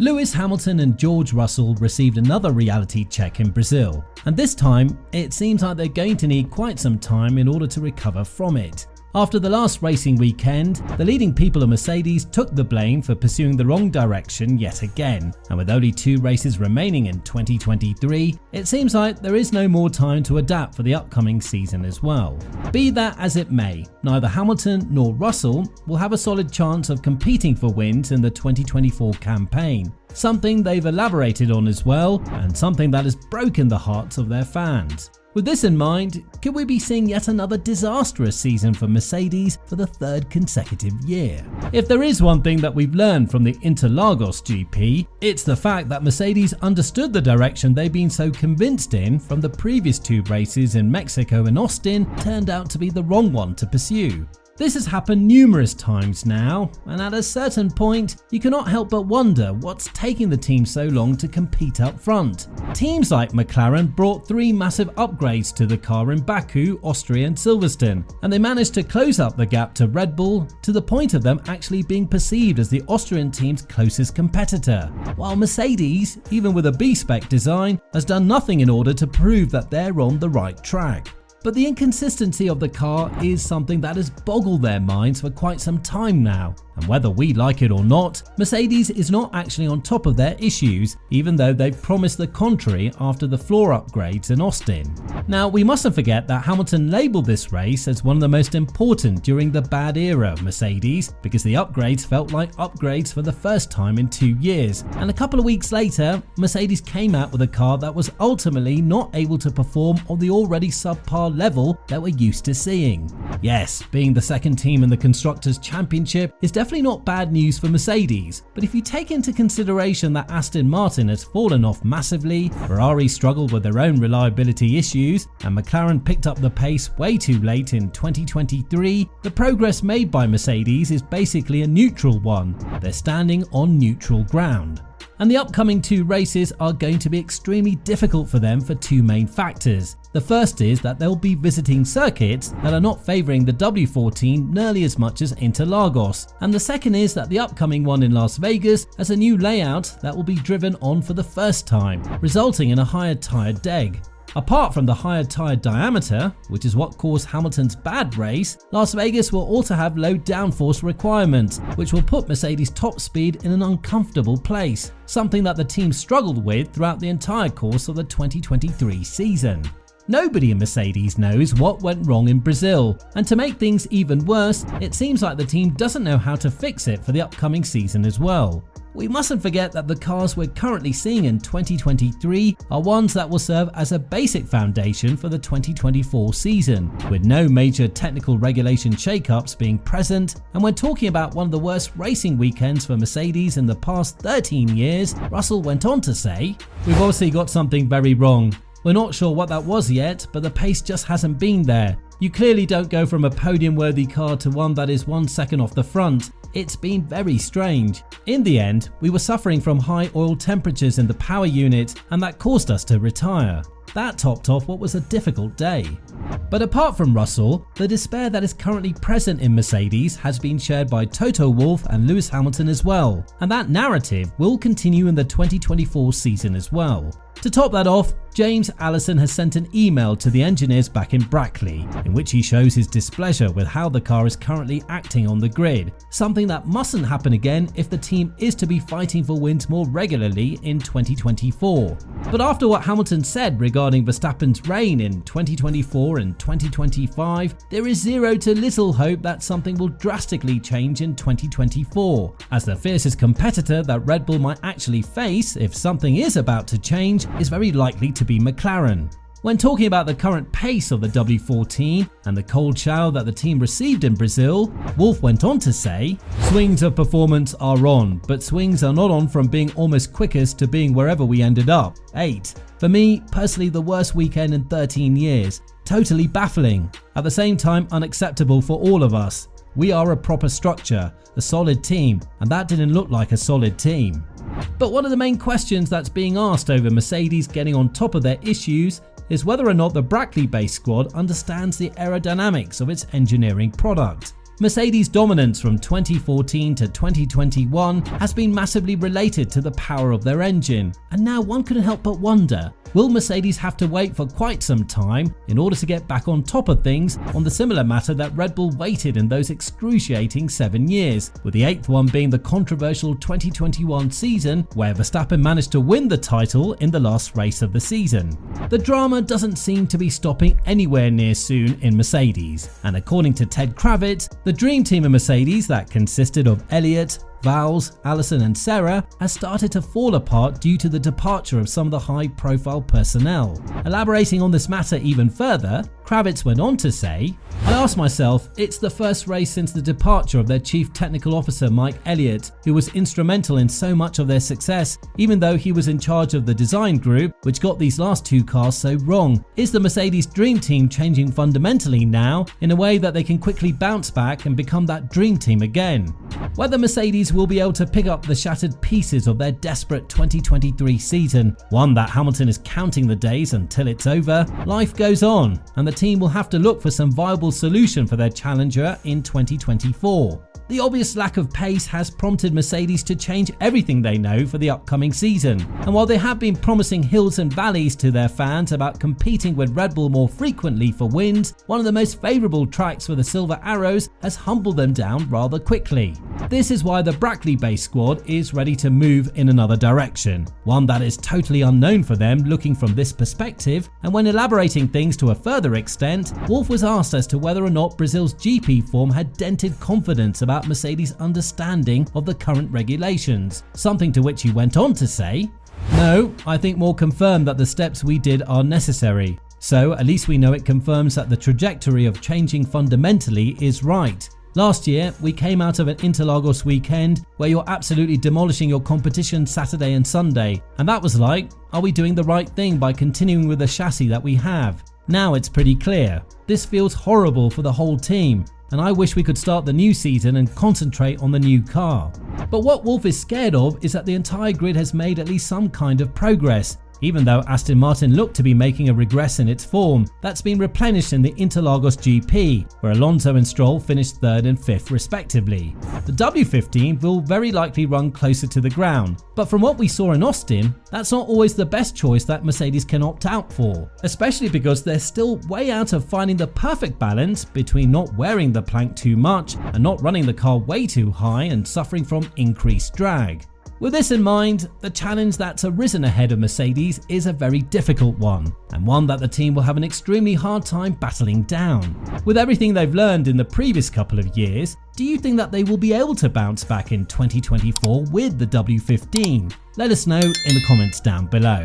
Lewis Hamilton and George Russell received another reality check in Brazil, and this time it seems like they're going to need quite some time in order to recover from it. After the last racing weekend, the leading people of Mercedes took the blame for pursuing the wrong direction yet again, and with only 2 races remaining in 2023, it seems like there is no more time to adapt for the upcoming season as well. Be that as it may, neither Hamilton nor Russell will have a solid chance of competing for wins in the 2024 campaign, something they've elaborated on as well, and something that has broken the hearts of their fans. With this in mind, could we be seeing yet another disastrous season for Mercedes for the 3rd consecutive year? If there is one thing that we've learned from the Interlagos GP, it's the fact that Mercedes understood the direction they've been so convinced in from the previous 2 races in Mexico and Austin turned out to be the wrong one to pursue. This has happened numerous times now, and at a certain point, you cannot help but wonder what's taking the team so long to compete up front. Teams like McLaren brought 3 massive upgrades to the car in Baku, Austria and Silverstone, and they managed to close up the gap to Red Bull to the point of them actually being perceived as the Austrian team's closest competitor. While Mercedes, even with a B-spec design, has done nothing in order to prove that they're on the right track. But the inconsistency of the car is something that has boggled their minds for quite some time now, and whether we like it or not, Mercedes is not actually on top of their issues, even though they've promised the contrary after the floor upgrades in Austin. Now, we mustn't forget that Hamilton labelled this race as one of the most important during the bad era of Mercedes, because the upgrades felt like upgrades for the first time in 2 years, and a couple of weeks later, Mercedes came out with a car that was ultimately not able to perform on the already subpar level that we're used to seeing. Yes, being the 2nd team in the Constructors' Championship is definitely not bad news for Mercedes, but if you take into consideration that Aston Martin has fallen off massively, Ferrari struggled with their own reliability issues, and McLaren picked up the pace way too late in 2023, the progress made by Mercedes is basically a neutral one. They're standing on neutral ground. And the upcoming 2 races are going to be extremely difficult for them for 2 main factors. The first is that they'll be visiting circuits that are not favouring the W14 nearly as much as Interlagos, and the second is that the upcoming one in Las Vegas has a new layout that will be driven on for the first time, resulting in a higher tyre deg. Apart from the higher tyre diameter, which is what caused Hamilton's bad race, Las Vegas will also have low downforce requirements, which will put Mercedes' top speed in an uncomfortable place, something that the team struggled with throughout the entire course of the 2023 season. Nobody in Mercedes knows what went wrong in Brazil, and to make things even worse, it seems like the team doesn't know how to fix it for the upcoming season as well. We mustn't forget that the cars we're currently seeing in 2023 are ones that will serve as a basic foundation for the 2024 season, with no major technical regulation shakeups being present, and when talking about one of the worst racing weekends for Mercedes in the past 13 years, Russell went on to say, "We've obviously got something very wrong. We're not sure what that was yet, but the pace just hasn't been there. You clearly don't go from a podium-worthy car to one that is 1 second off the front. It's been very strange. In the end, we were suffering from high oil temperatures in the power unit, and that caused us to retire. That topped off what was a difficult day." But apart from Russell, the despair that is currently present in Mercedes has been shared by Toto Wolff and Lewis Hamilton as well, and that narrative will continue in the 2024 season as well. To top that off, James Allison has sent an email to the engineers back in Brackley, in which he shows his displeasure with how the car is currently acting on the grid, something that mustn't happen again if the team is to be fighting for wins more regularly in 2024. But after what Hamilton said regarding Verstappen's reign in 2024 and 2025, there is zero to little hope that something will drastically change in 2024, as the fiercest competitor that Red Bull might actually face if something is about to change is very likely to be McLaren. When talking about the current pace of the W14 and the cold shower that the team received in Brazil, Wolff went on to say, "Swings of performance are on, but swings are not on from being almost quickest to being wherever we ended up, 8. For me, personally the worst weekend in 13 years. Totally baffling. At the same time unacceptable for all of us. We are a proper structure, a solid team, and that didn't look like a solid team." But one of the main questions that's being asked over Mercedes getting on top of their issues is whether or not the Brackley-based squad understands the aerodynamics of its engineering product. Mercedes' dominance from 2014 to 2021 has been massively related to the power of their engine, and now one couldn't help but wonder, will Mercedes have to wait for quite some time in order to get back on top of things on the similar matter that Red Bull waited in those excruciating 7 years, with the 8th one being the controversial 2021 season where Verstappen managed to win the title in the last race of the season. The drama doesn't seem to be stopping anywhere near soon in Mercedes, and according to Ted Kravitz, the dream team of Mercedes that consisted of Elliott, Vowles, Allison and Sarah has started to fall apart due to the departure of some of the high-profile personnel. Elaborating on this matter even further, Kravitz went on to say, "I asked myself, it's the first race since the departure of their chief technical officer Mike Elliott, who was instrumental in so much of their success, even though he was in charge of the design group, which got these last 2 cars so wrong. Is the Mercedes dream team changing fundamentally now in a way that they can quickly bounce back and become that dream team again? Whether Mercedes will be able to pick up the shattered pieces of their desperate 2023 season, one that Hamilton is counting the days until it's over, life goes on, and the team will have to look for some viable solution for their challenger in 2024. The obvious lack of pace has prompted Mercedes to change everything they know for the upcoming season, and while they have been promising hills and valleys to their fans about competing with Red Bull more frequently for wins, one of the most favourable tracks for the Silver Arrows has humbled them down rather quickly. This is why the Brackley-based squad is ready to move in another direction, one that is totally unknown for them looking from this perspective, and when elaborating things to a further extent, Wolff was asked as to whether or not Brazil's GP form had dented confidence about Mercedes' understanding of the current regulations, something to which he went on to say, "No, I think more confirmed that the steps we did are necessary. So at least we know it confirms that the trajectory of changing fundamentally is right. Last year, we came out of an Interlagos weekend where you're absolutely demolishing your competition Saturday and Sunday, and that was like, are we doing the right thing by continuing with the chassis that we have? Now it's pretty clear. This feels horrible for the whole team, and I wish we could start the new season and concentrate on the new car." But what Wolff is scared of is that the entire grid has made at least some kind of progress, even though Aston Martin looked to be making a regress in its form that's been replenished in the Interlagos GP, where Alonso and Stroll finished 3rd and 5th respectively. The W15 will very likely run closer to the ground, but from what we saw in Austin, that's not always the best choice that Mercedes can opt out for, especially because they're still way out of finding the perfect balance between not wearing the plank too much and not running the car way too high and suffering from increased drag. With this in mind, the challenge that's arisen ahead of Mercedes is a very difficult one, and one that the team will have an extremely hard time battling down. With everything they've learned in the previous couple of years, do you think that they will be able to bounce back in 2024 with the W15? Let us know in the comments down below.